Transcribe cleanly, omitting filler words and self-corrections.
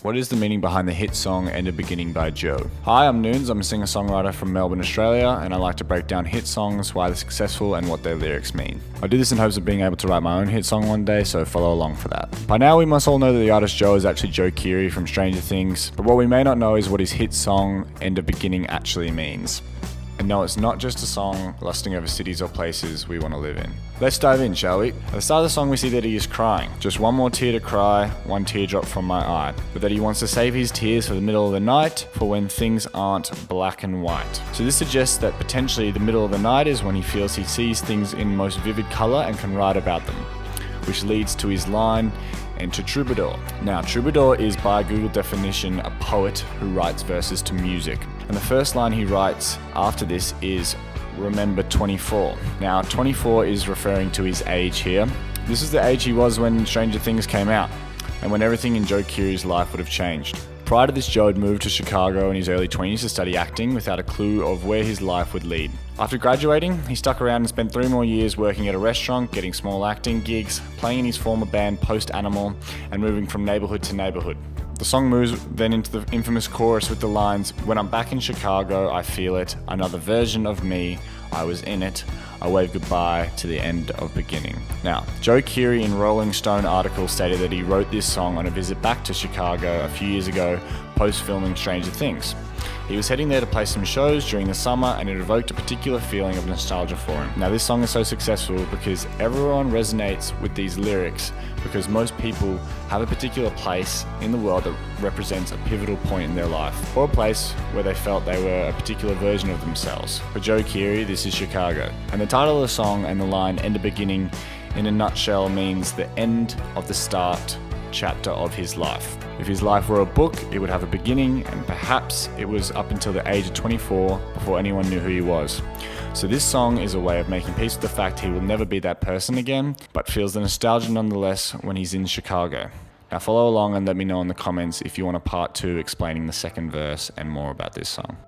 What is the meaning behind the hit song End of Beginning by Joe? Hi, I'm Noons. I'm a singer-songwriter from Melbourne, Australia, and I like to break down hit songs, why they're successful, and what their lyrics mean. I do this in hopes of being able to write my own hit song one day, so follow along for that. By now, we must all know that the artist Joe is actually Joe Keery from Stranger Things, but what we may not know is what his hit song End of Beginning actually means. And no, it's not just a song lusting over cities or places we want to live in. Let's dive in, shall we? At the start of the song we see that he is crying. Just one more tear to cry, one teardrop from my eye. But that he wants to save his tears for the middle of the night, for when things aren't black and white. So this suggests that potentially the middle of the night is when he feels he sees things in most vivid colour and can write about them. Which leads to his line, "Enter troubadour." Now, troubadour is by Google definition a poet who writes verses to music. And the first line he writes after this is, "Remember 24." Now, 24 is referring to his age here. This is the age he was when Stranger Things came out, and when everything in Joe Keery's life would have changed. Prior to this, Joe had moved to Chicago in his early 20s to study acting without a clue of where his life would lead. After graduating, he stuck around and spent 3 more years working at a restaurant, getting small acting gigs, playing in his former band Post Animal, and moving from neighborhood to neighborhood. The song moves then into the infamous chorus with the lines, "When I'm back in Chicago, I feel it, another version of me, I was in it, I wave goodbye to the end of beginning." Now, Joe Keery in Rolling Stone article stated that he wrote this song on a visit back to Chicago a few years ago, post-filming Stranger Things. He was heading there to play some shows during the summer, and it evoked a particular feeling of nostalgia for him. Now, this song is so successful because everyone resonates with these lyrics, because most people have a particular place in the world that represents a pivotal point in their life, or a place where they felt they were a particular version of themselves. For Joe Keery, this is Chicago. And the title of the song and the line "End of Beginning" in a nutshell means the end of the start chapter of his life. If his life were a book, it would have a beginning, and perhaps it was up until the age of 24 before anyone knew who he was. So this song is a way of making peace with the fact he will never be that person again, but feels the nostalgia nonetheless when he's in Chicago. Now follow along and let me know in the comments if you want a part 2 explaining the second verse and more about this song.